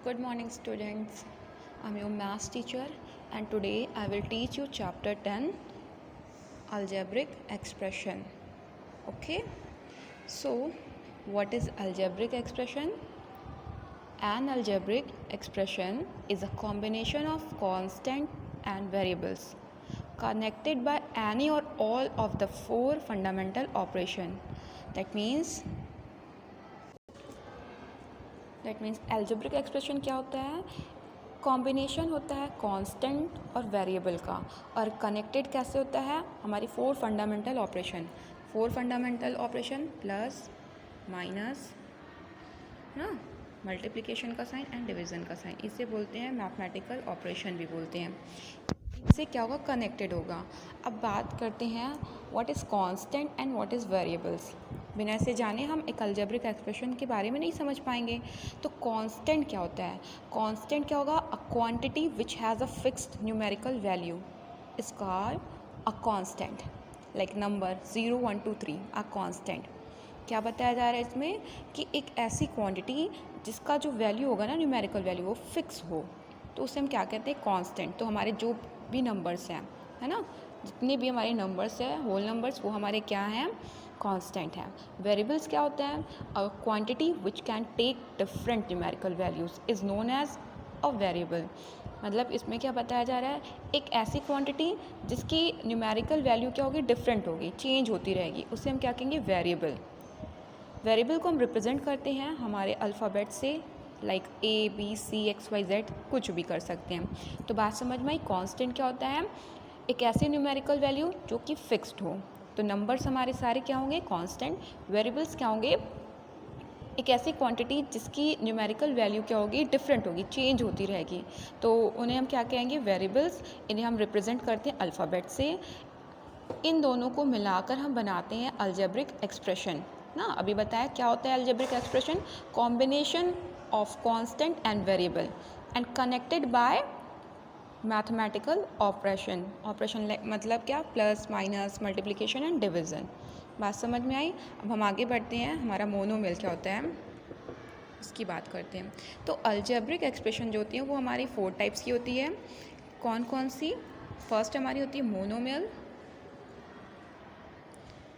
Good morning, students. I'm your maths teacher, and today I will teach you chapter 10 algebraic expression. Okay, so what is algebraic expression? An algebraic expression is a combination of constant and variables connected by any or all of the four fundamental operation. That means algebraic expression क्या होता है? Combination होता है constant और variable का, और connected कैसे होता है? हमारी four fundamental operation plus minus ना, मल्टीप्लिकेशन का साइन एंड डिवीज़न का साइन, इसे बोलते हैं मैथमेटिकल ऑपरेशन भी बोलते हैं। इससे क्या होगा? कनेक्टेड होगा। अब बात करते हैं what is constant and what is variables. बिना ऐसे जाने हम एक अलजेब्रिक एक्सप्रेशन के बारे में नहीं समझ पाएंगे। तो कांस्टेंट क्या होता है? कांस्टेंट क्या होगा? अ quantity which has a fixed numerical value is called a constant, like number 0 1 2 3 a constant. क्या बताया जा रहा है इसमें? कि एक ऐसी क्वांटिटी जिसका जो वैल्यू होगा ना, न्यूमेरिकल वैल्यू, वो फिक्स हो, तो उसे हम क्या कहते हैं? कांस्टेंट। तो हमारे जो भी नंबर्स हैं, है ना, जितने भी हमारे नंबर्स हैं, होल नंबर्स, वो हमारे क्या हैं? कांस्टेंट हैं। वेरिएबल्स क्या होता है? A quantity which can take different numerical values is known as a variable. मतलब इसमें क्या बताया जा रहा है? एक ऐसी क्वांटिटी जिसकी न्यूमेरिकल वैल्यू क्या होगी? डिफरेंट होगी, चेंज होती रहेगी, उसे हम क्या कहेंगे? वेरिएबल। वेरिएबल को हम रिप्रेजेंट करते हैं हमारे अल्फ़ाबेट से, लाइक ABCXYZ, कुछ भी कर सकते हैं। तो बात समझ में आई? कांस्टेंट क्या होता है? एक ऐसी न्यूमेरिकल वैल्यू जो कि फिक्स्ड हो। तो नंबर्स हमारे सारे क्या होंगे? कांस्टेंट। वेरिएबल्स क्या होंगे? एक ऐसी क्वांटिटी जिसकी न्यूमेरिकल वैल्यू क्या होगी? डिफरेंट होगी, चेंज होती रहेगी, तो उन्हें हम क्या कहेंगे? वेरिएबल्स। इन्हें हम रिप्रेजेंट करते हैं अल्फ़ाबेट से। इन दोनों को मिलाकर हम बनाते हैं अलजेब्रिक एक्सप्रेशन ना। अभी बताया क्या होता है algebraic expression? Combination of constant and variable and connected by mathematical operation मतलब क्या? Plus minus multiplication and division. बात समझ में आई? अब हम आगे बढ़ते हैं। हमारा मोनोमियल क्या होता है उसकी बात करते हैं। तो अलजेब्रिक एक्सप्रेशन जो होती है वो हमारी 4 टाइप्स की होती है। कौन कौन सी? फर्स्ट हमारी होती है मोनोमियल।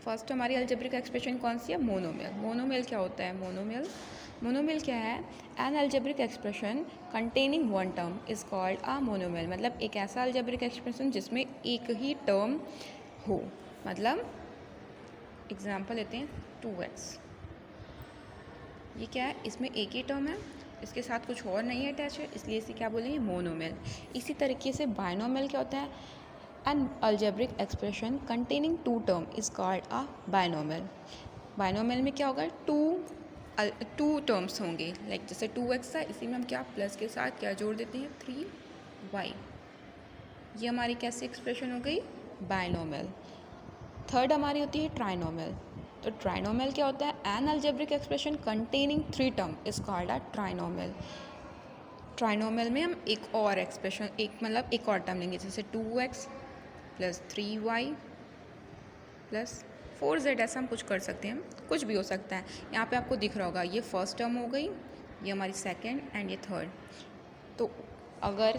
फर्स्ट हमारी अलजेब्रिक एक्सप्रेशन कौन सी है? मोनोमियल। मोनोमियल क्या होता है? मोनोमियल क्या है? N algebraic expression containing one term is called a monomial. मतलब एक ऐसा अलजेब्रिक एक्सप्रेशन जिसमें एक ही टर्म हो। मतलब एग्जांपल लेते हैं 2x। ये क्या है? इसमें एक ही टर्म है, इसके साथ कुछ और नहीं अटैच है, इसलिए इसे क्या बोलेंगे? मोनोमियल। इसी तरीके से बायनोमियल क्या होता है? N algebraic expression containing two term is called a binomial. Binomial में क्या होगा? टू टर्म्स होंगे, लाइक जैसे 2x था, इसी में हम क्या प्लस के साथ क्या जोड़ देते हैं? 3y। ये हमारी कैसी एक्सप्रेशन हो गई? बायनोमियल। थर्ड हमारी होती है ट्राइनोमियल। तो ट्राइनोमियल क्या होता है? N algebraic expression containing 3 term is called a trinomial. Trinomial में हम एक और एक्सप्रेशन, एक और टर्म लेंगे, जैसे 2x plus 3y plus 4z। ऐसा हम कुछ कर सकते हैं, कुछ भी हो सकता है। यहाँ पे आपको दिख रहा होगा, ये फर्स्ट टर्म हो गई, ये हमारी सेकेंड एंड ये थर्ड। तो अगर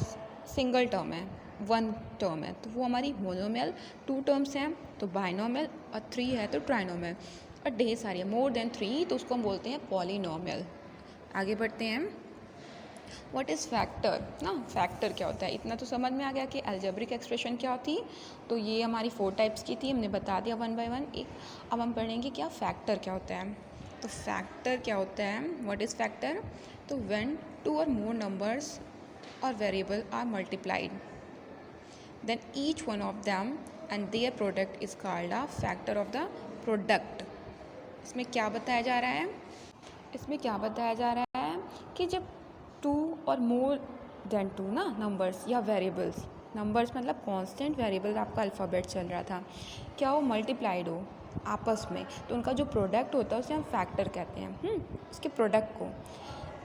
सिंगल टर्म है, वन टर्म है, तो वो हमारी मोनोमियल। 2 टर्म्स हैं तो बायनोमियल, और 3 है तो ट्राइनोमियल, और ढेर सारी है, मोर देन 3, तो उसको हम बोलते हैं पॉलिनोमियल। आगे बढ़ते हैं। व्हाट इज़ फैक्टर ना? फैक्टर क्या होता है? इतना तो समझ में आ गया कि अलजेब्रिक एक्सप्रेशन क्या होती। तो ये हमारी 4 टाइप्स की थी, हमने बता दिया वन बाय वन एक। अब हम पढ़ेंगे क्या फैक्टर क्या होता है। तो फैक्टर क्या होता है? What is factor? तो व्हेन 2 और मोर नंबर्स और variable are multiplied, then each one of them and their product is called a factor of the product. इसमें क्या बताया जा रहा है? इसमें क्या बताया जा रहा है कि जब 2 और मोर देन 2 ना नंबर्स या वेरिएबल्स, नंबर्स मतलब कांस्टेंट, वेरिएबल आपका अल्फ़ाबेट चल रहा था, क्या वो मल्टीप्लाइड हो आपस में, तो उनका जो प्रोडक्ट होता है उसे हम फैक्टर कहते हैं, उसके प्रोडक्ट को।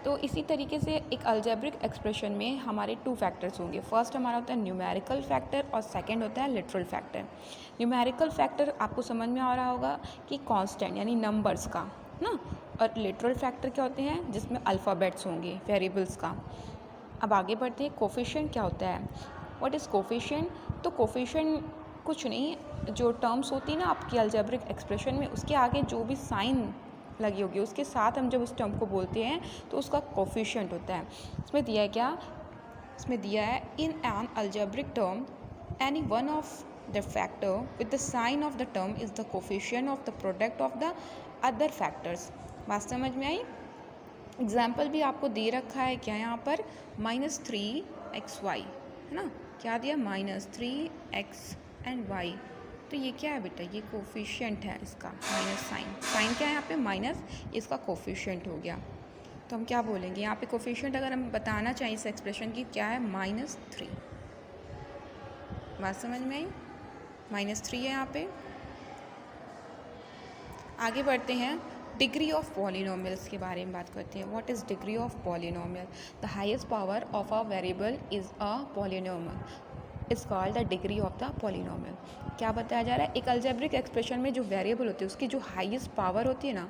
तो इसी तरीके से एक अलजेब्रिक एक्सप्रेशन में हमारे 2 फैक्टर्स होंगे। फर्स्ट हमारा होता है न्यूमेरिकल फैक्टर और सेकंड होता है लिटरल फैक्टर। न्यूमेरिकल फैक्टर आपको समझ में आ रहा होगा कि कांस्टेंट यानी नंबर्स का ना, और लिटरल फैक्टर क्या होते हैं, जिसमें अल्फ़ाबेट्स होंगे वेरिएबल्स का। अब आगे बढ़ते हैं, कोफिशिएंट क्या होता है, व्हाट इज़ कोफिशिएंट। तो कोफिशिएंट कुछ नहीं, जो टर्म्स होती है ना आपकी अलजेब्रिक एक्सप्रेशन में, उसके आगे जो भी साइन लगी होगी उसके साथ हम जब उस टर्म को बोलते हैं तो उसका कोफिशिएंट होता है। इसमें दिया है क्या, इसमें दिया है in an algebraic term any one of the factor with the sign of the term is the coefficient of the product of the other factors. बात समझ में आई। एग्जाम्पल भी आपको दे रखा है क्या यहाँ पर, -3xy है ना, क्या दिया -3x एंड y। तो ये क्या है बेटा, ये कोफिशिएंट है इसका, माइनस साइन, साइन क्या है यहाँ पे माइनस, इसका कोफिशिएंट हो गया। तो हम क्या बोलेंगे यहाँ पे, कोफिशिएंट अगर हम बताना चाहिए इस एक्सप्रेशन की, क्या है -3। बात समझ में आई, -3 है यहाँ पे। आगे बढ़ते हैं, डिग्री ऑफ पॉलिनोमियल्स के बारे में बात करते हैं। What is degree of polynomial, the highest power of a variable is a polynomial is called the degree of the polynomial. क्या बताया जा रहा है, एक अलजेब्रिक एक्सप्रेशन में जो वेरिएबल होती है उसकी जो हाईएस्ट पावर होती है ना,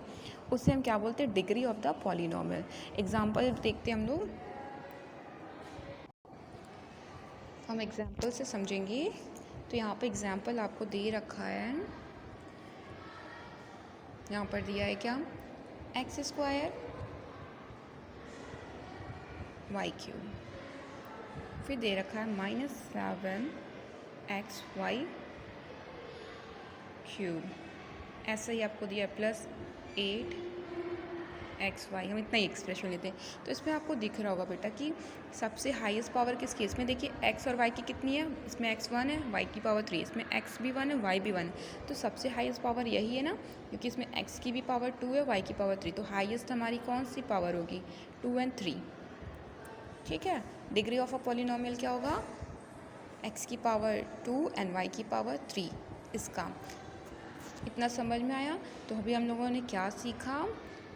उससे हम क्या बोलते हैं, degree of the polynomial. Example देखते हैं हम लोग, हम एग्जाम्पल से समझेंगे। तो यहाँ पे एग्जाम्पल आपको दे रखा है, यहाँ पर दिया है क्या, x² y³, फिर दे रखा है -7xy³, ऐसा ही आपको दिया +8xy। हम इतना ही एक्सप्रेशन लेते हैं। तो इसमें आपको दिख रहा होगा बेटा कि सबसे हाईएस्ट पावर किस केस में, देखिए x और y की कितनी है, इसमें x1 है, y की पावर 3, इसमें x भी 1 है, y भी 1 है। तो सबसे हाईएस्ट पावर यही है ना, क्योंकि इसमें x की भी पावर 2 है, y की पावर 3। तो हाईएस्ट हमारी कौन सी पावर होगी, 2 और 3। ठीक है, डिग्री ऑफ अ पॉलिनोमियल क्या होगा, x की पावर 2 एंड y की पावर 3। इसका इतना समझ में आया। तो अभी हम लोगों ने क्या सीखा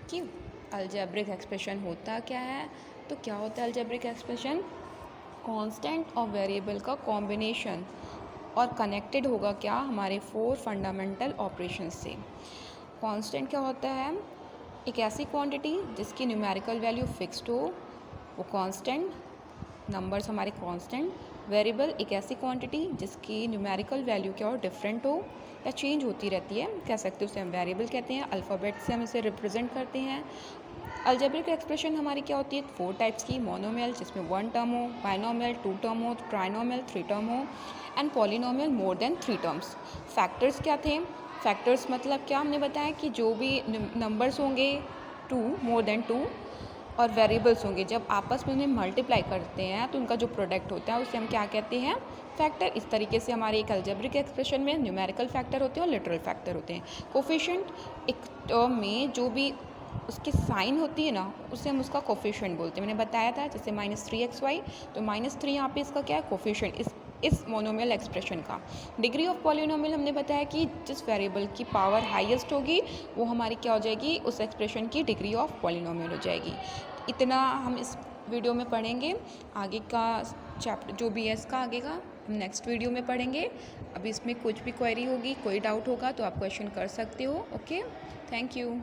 कि अलजेब्रिक एक्सप्रेशन होता क्या है। तो क्या होता है अलजेब्रिक एक्सप्रेशन, कांस्टेंट और वेरिएबल का कॉम्बिनेशन, और कनेक्टेड होगा क्या हमारे 4 फंडामेंटल ऑपरेशन से। कांस्टेंट क्या होता है, एक ऐसी क्वांटिटी जिसकी न्यूमेरिकल वैल्यू फिक्स्ड हो, वो कांस्टेंट, नंबर्स हमारे कांस्टेंट। वेरिएबल एक ऐसी क्वांटिटी जिसकी न्यूमेरिकल वैल्यू क्या हो, डिफरेंट हो या चेंज होती रहती है, कह सकते हैं उसे हम वेरिएबल कहते हैं। अल्फ़ाबेट से हम इसे रिप्रेजेंट करते हैं। अलजेब्रिक एक्सप्रेशन हमारी क्या होती है, 4 टाइप्स की, मोनोमियल जिसमें 1 टर्म हो, बाइनोमियल 2 टर्म हो, ट्राइनोमियल 3 टर्म हो, and polynomial more than 3 terms. Factors क्या थे, फैक्टर्स मतलब क्या हमने बताया कि जो भी नंबर्स होंगे 2 मोर देन 2 और वेरिएबल्स होंगे, जब आपस में उन्हें मल्टीप्लाई करते हैं तो उनका जो प्रोडक्ट होता है उसे हम क्या कहते हैं, फैक्टर। इस तरीके से हमारे एक अलजेब्रिक एक्सप्रेशन में न्यूमेरिकल फैक्टर होते हैं और लिटरल फैक्टर होते हैं। कोफिशिएंट एक टर्म में जो भी उसकी साइन होती है ना, उसे हम उसका कोफिशिएंट बोलते हैं। मैंने बताया था जैसे -3xy, तो -3 यहाँ पे इसका क्या है, कोफिशिएंट इस मोनोमियल एक्सप्रेशन का। डिग्री ऑफ पॉलिनोमियल हमने बताया कि जिस वेरिएबल की पावर हाईएस्ट होगी वो हमारी क्या हो जाएगी, उस एक्सप्रेशन की डिग्री ऑफ पॉलिनोमियल हो जाएगी। इतना हम इस वीडियो में पढ़ेंगे। आगे का चैप्टर जो भी है इसका आगे का हम नेक्स्ट वीडियो में पढ़ेंगे। अभी इसमें कुछ भी क्वेरी होगी, कोई डाउट होगा तो आप क्वेश्चन कर सकते हो। Okay, thank you.